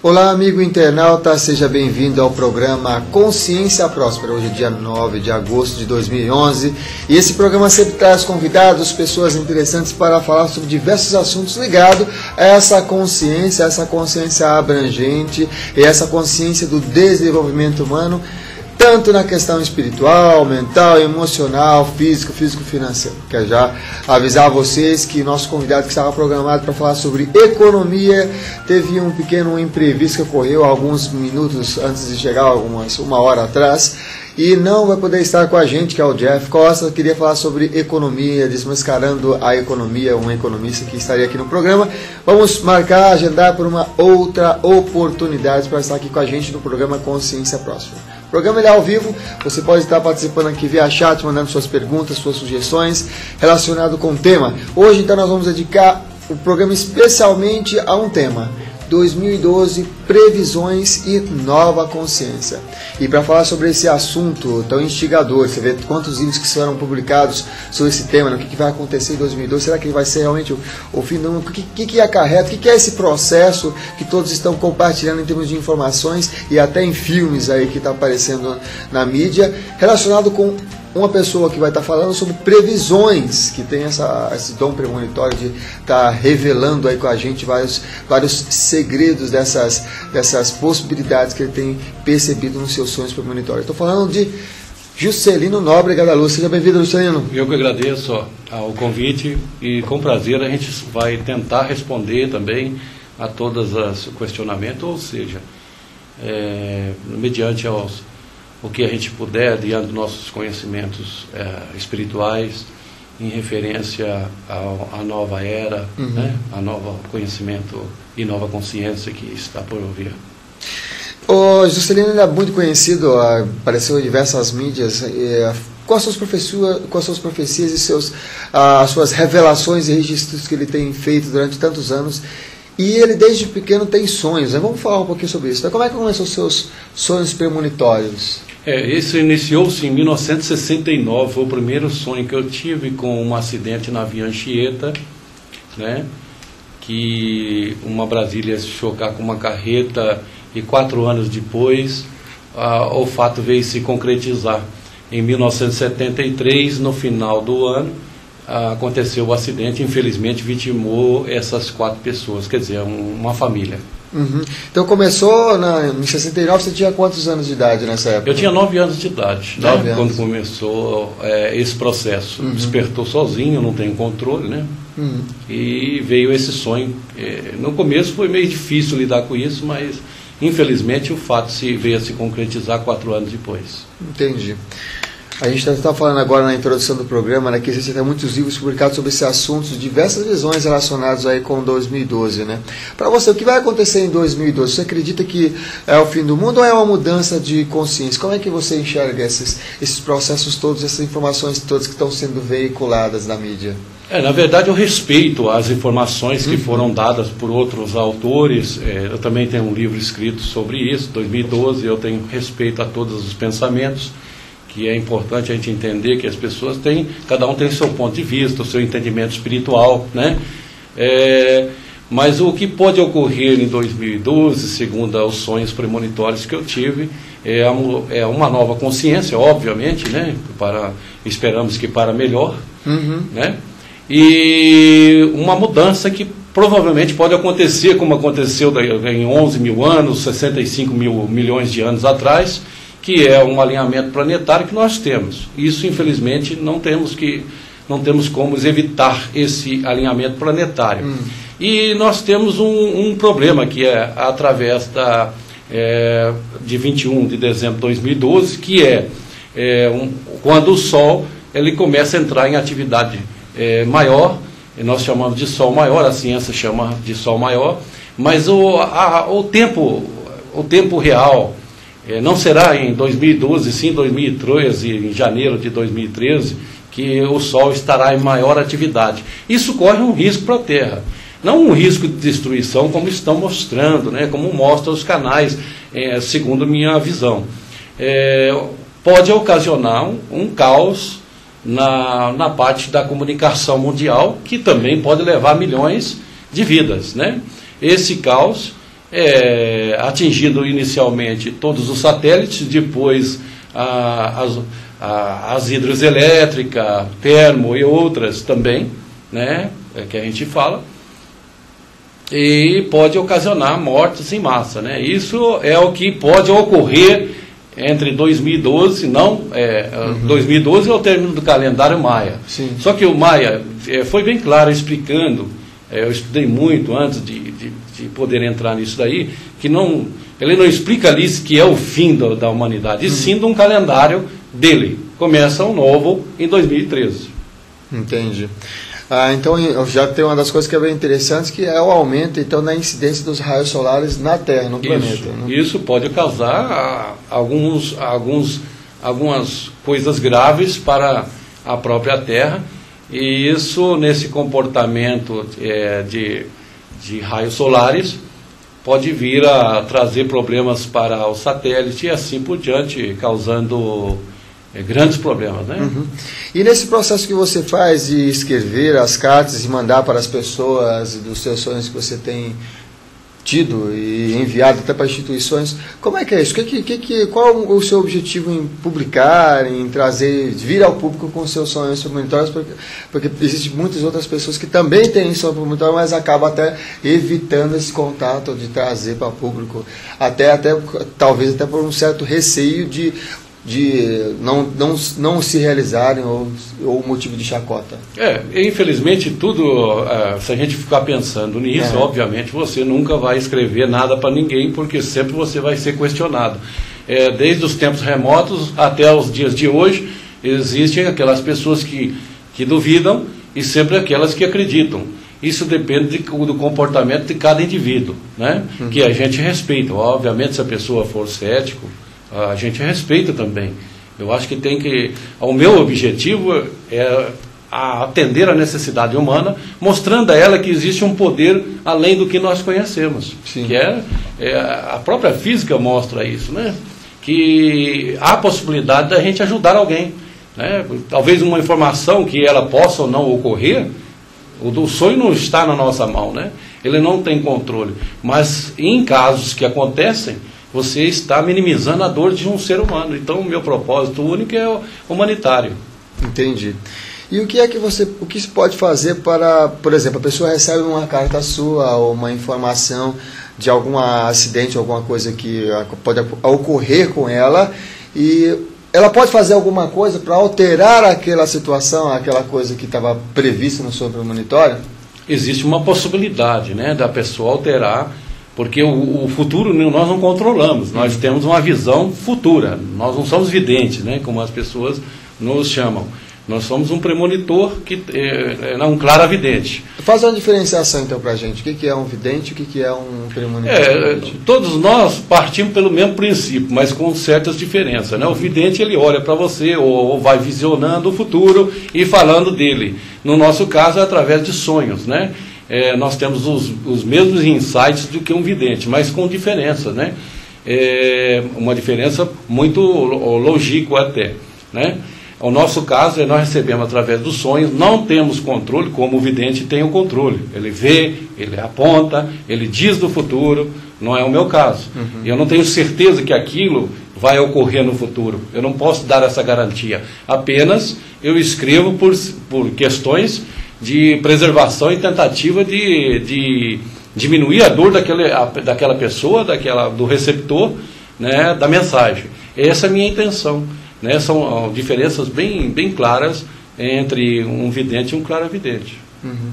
Olá, amigo internauta, seja bem-vindo ao programa Consciência Próspera. Hoje é dia 9 de agosto de 2011 e esse programa sempre traz convidados, pessoas interessantes para falar sobre diversos assuntos ligados a essa consciência abrangente e essa consciência do desenvolvimento humano, tanto na questão espiritual, mental, emocional, físico-financeiro. Quero já avisar a vocês que nosso convidado que estava programado para falar sobre economia teve um pequeno imprevisto que ocorreu alguns minutos antes de chegar, uma hora atrás, e não vai poder estar com a gente, que é o Jeff Costa. Queria falar sobre economia, desmascarando a economia, um economista que estaria aqui no programa. Vamos marcar, agendar por uma outra oportunidade para estar aqui com a gente no programa Consciência Próspera. O programa é ao vivo, você pode estar participando aqui via chat, mandando suas perguntas, suas sugestões relacionadas com o tema. Hoje, então, nós vamos dedicar o programa especialmente a um tema: 2012, previsões e nova consciência. E para falar sobre esse assunto tão instigador, você vê quantos vídeos que serão publicados sobre esse tema, né? O que vai acontecer em 2012, será que vai ser realmente o fim do mundo? O que acarreta, o que é esse processo que todos estão compartilhando em termos de informações e até em filmes aí que está aparecendo na mídia, relacionado com uma pessoa que vai estar falando sobre previsões, que tem esse dom premonitório de estar revelando aí com a gente vários segredos dessas possibilidades que ele tem percebido nos seus sonhos premonitórios. Estou falando de Juscelino Nóbrega da Luz. Seja bem-vindo, Juscelino. Eu que agradeço ao convite e com prazer a gente vai tentar responder também a todos os questionamentos, ou seja, mediante o que a gente puder, diante dos nossos conhecimentos espirituais, em referência à nova era, né? A nova conhecimento e nova consciência que está por vir. O Juscelino é muito conhecido, apareceu em diversas mídias, com as suas profecias e as suas revelações e registros que ele tem feito durante tantos anos. E ele desde pequeno tem sonhos, né? Vamos falar um pouquinho sobre isso. Então, como é que começou os seus sonhos premonitórios? Isso iniciou-se em 1969, foi o primeiro sonho que eu tive com um acidente na Via Anchieta, né? Que uma Brasília ia se chocar com uma carreta e 4 anos depois o fato veio se concretizar. Em 1973, no final do ano, aconteceu o acidente, infelizmente vitimou essas 4 pessoas, quer dizer, uma família. Então começou em 69, você tinha quantos anos de idade nessa época? Eu tinha 9 anos de idade, 9 anos. Quando começou esse processo. Despertou sozinho, não tem controle, né? E veio esse sonho. No começo foi meio difícil lidar com isso, mas infelizmente o fato veio a se concretizar 4 anos depois. Entendi. A gente está falando agora na introdução do programa, né, que existem até muitos livros publicados sobre esse assunto, diversas visões relacionadas aí com 2012, né? Para você, o que vai acontecer em 2012? Você acredita que é o fim do mundo ou é uma mudança de consciência? Como é que você enxerga esses processos todos, essas informações todas que estão sendo veiculadas na mídia? Na verdade, eu respeito as informações que foram dadas por outros autores. Eu também tenho um livro escrito sobre isso, 2012, eu tenho respeito a todos os pensamentos, que é importante a gente entender que as pessoas cada um tem o seu ponto de vista, o seu entendimento espiritual, né? Mas o que pode ocorrer em 2012, segundo os sonhos premonitórios que eu tive, é uma nova consciência, obviamente, né? Esperamos que para melhor, né? E uma mudança que provavelmente pode acontecer, como aconteceu em 11 mil anos, 65 mil milhões de anos atrás, que é um alinhamento planetário que nós temos. Isso, infelizmente, não temos como evitar esse alinhamento planetário. E nós temos um problema, que é através de 21 de dezembro de 2012, que quando o Sol ele começa a entrar em atividade maior, nós chamamos de Sol maior, a ciência chama de Sol maior, mas o tempo real não será em 2012, sim em 2013, em janeiro de 2013, que o Sol estará em maior atividade. Isso corre um risco para a Terra. Não um risco de destruição, como estão mostrando, né, como mostram os canais, segundo minha visão. Pode ocasionar um caos na parte da comunicação mundial, que também pode levar milhões de vidas, né? Esse caos atingindo inicialmente todos os satélites, depois as hidroelétricas, termo e outras também, né, que a gente fala, e pode ocasionar mortes em massa, né? Isso é o que pode ocorrer entre 2012, 2012 é o término do calendário Maia. Sim. Só que o Maia foi bem claro explicando, eu estudei muito antes de poder entrar nisso daí, que ele não explica ali que é o fim da humanidade, e sim de um calendário dele. Começa um novo em 2013. Entendi. Então, já tem uma das coisas que é bem interessante, que é o aumento, então, na incidência dos raios solares na Terra, no planeta. Né? Isso pode causar algumas coisas graves para a própria Terra, e isso, nesse comportamento de raios solares, pode vir a trazer problemas para o satélite e assim por diante, causando grandes problemas, né? Uhum. E nesse processo que você faz de escrever as cartas e mandar para as pessoas dos seus sonhos que você tem tido e enviado até para instituições, como é que é isso? Qual o seu objetivo em publicar, em trazer, vir ao público com seus sonhos premonitórios? Porque existem muitas outras pessoas que também têm sonho premonitório, mas acabam até evitando esse contato de trazer para o público, talvez até por um certo receio de não se realizarem ou motivo de chacota. Infelizmente se a gente ficar pensando nisso, obviamente você nunca vai escrever nada para ninguém, porque sempre você vai ser questionado. Desde os tempos remotos até os dias de hoje, existem aquelas pessoas que duvidam e sempre aquelas que acreditam. Isso depende do comportamento de cada indivíduo, né? Uhum. Que a gente respeita. Obviamente, se a pessoa for cético, a gente respeita também. Eu acho que o meu objetivo é atender a necessidade humana, mostrando a ela que existe um poder além do que nós conhecemos. Sim. Que a própria física mostra isso, né? Que há a possibilidade da gente ajudar alguém, né? Talvez uma informação que ela possa ou não ocorrer, o sonho não está na nossa mão, né? Ele não tem controle, mas em casos que acontecem, você está minimizando a dor de um ser humano. Então, o meu propósito único é o humanitário. Entendi. E o que se pode fazer para, por exemplo, a pessoa recebe uma carta sua ou uma informação de algum acidente, alguma coisa que pode ocorrer com ela, e ela pode fazer alguma coisa para alterar aquela situação, aquela coisa que estava prevista no seu premonitório? Existe uma possibilidade, né, da pessoa alterar, porque o futuro nós não controlamos, nós temos uma visão futura, nós não somos videntes, né, como as pessoas nos chamam. Nós somos um premonitor, um claravidente. Faz uma diferenciação então para a gente, o que é um vidente e o que é um premonitor? Todos nós partimos pelo mesmo princípio, mas com certas diferenças, né? O vidente, ele olha para você ou vai visionando o futuro e falando dele. No nosso caso é através de sonhos, né? Nós temos os mesmos insights do que um vidente, mas com diferença, né? Uma diferença muito lógica até, né? O nosso caso nós recebemos através dos sonhos, não temos controle, como o vidente tem o controle. Ele vê, ele aponta, ele diz do futuro, não é o meu caso. Uhum. Eu não tenho certeza que aquilo vai ocorrer no futuro, eu não posso dar essa garantia. Apenas eu escrevo por questões de preservação e tentativa de diminuir a dor daquela pessoa, do receptor, né, da mensagem. Essa é a minha intenção. Né, são diferenças bem claras entre um vidente e um claravidente. Uhum.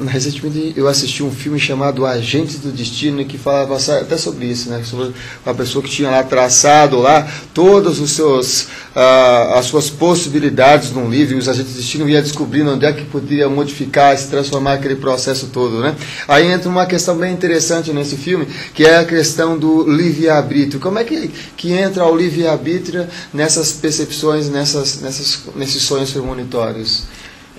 Recentemente eu assisti um filme chamado Agentes do Destino, que falava até sobre isso, né? Sobre uma pessoa que tinha lá traçado lá todos os as suas possibilidades num livro, e os agentes do destino iam descobrindo onde é que podia modificar, se transformar aquele processo todo, né? Aí entra uma questão bem interessante nesse filme, que é a questão do livre-arbítrio. Como é que entra o livre-arbítrio nessas percepções, nesses sonhos premonitórios?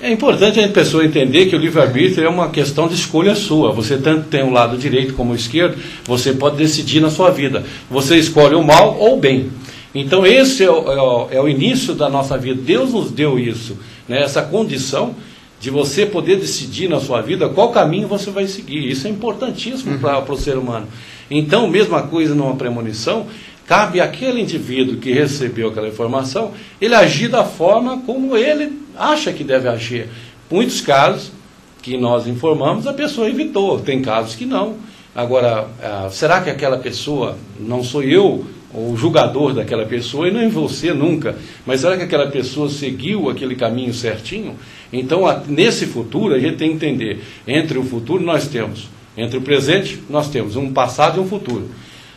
É importante a pessoa entender que o livre-arbítrio é uma questão de escolha sua. Você tanto tem o lado direito como o esquerdo, você pode decidir na sua vida. Você escolhe o mal ou o bem. Então esse é o início da nossa vida. Deus nos deu isso, né? Essa condição de você poder decidir na sua vida qual caminho você vai seguir. Isso é importantíssimo para o ser humano. Então, mesma coisa numa premonição, cabe àquele indivíduo que recebeu aquela informação, ele agir da forma como ele acha que deve agir. Muitos casos que nós informamos, a pessoa evitou, tem casos que não. Agora, será que aquela pessoa, não sou eu o julgador daquela pessoa, e nem você nunca, mas será que aquela pessoa seguiu aquele caminho certinho? Então, nesse futuro, a gente tem que entender, entre o futuro nós temos, entre o presente nós temos um passado e um futuro.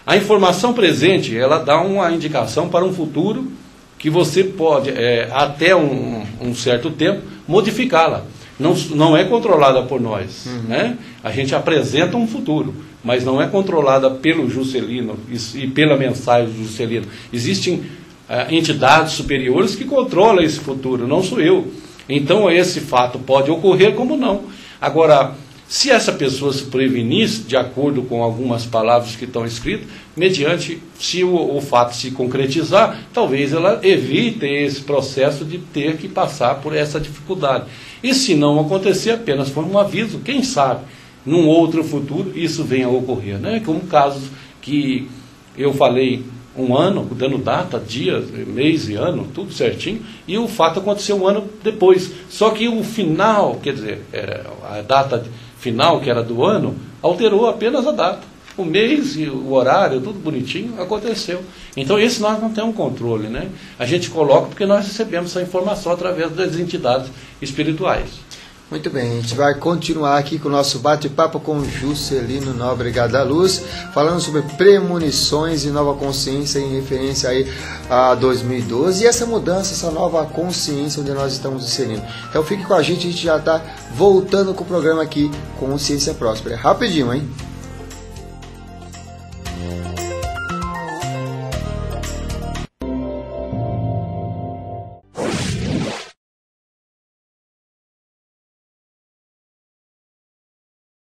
A informação presente, ela dá uma indicação para um futuro que você pode, até um certo tempo, modificá-la. Não é controlada por nós, né? A gente apresenta um futuro, mas não é controlada pelo Juscelino e pela mensagem do Juscelino. Existem entidades superiores que controlam esse futuro, não sou eu. Então esse fato pode ocorrer como não. Agora, se essa pessoa se prevenisse, de acordo com algumas palavras que estão escritas, mediante, se o fato se concretizar, talvez ela evite esse processo de ter que passar por essa dificuldade. E se não acontecer, apenas for um aviso, quem sabe, num outro futuro, isso venha a ocorrer, né? Como casos que eu falei um ano, dando data, dia, mês e ano, tudo certinho, e o fato aconteceu um ano depois. Só que o final, quer dizer, a data final, que era do ano, alterou apenas a data. O mês e o horário, tudo bonitinho, aconteceu. Então, esse nós não temos controle, né? A gente coloca porque nós recebemos essa informação através das entidades espirituais. Muito bem, a gente vai continuar aqui com o nosso bate-papo com Juscelino Nóbrega da Luz, falando sobre premonições e nova consciência em referência aí a 2012 e essa mudança, essa nova consciência onde nós estamos inserindo. Então fique com a gente já está voltando com o programa aqui, Consciência Próspera. Rapidinho, hein?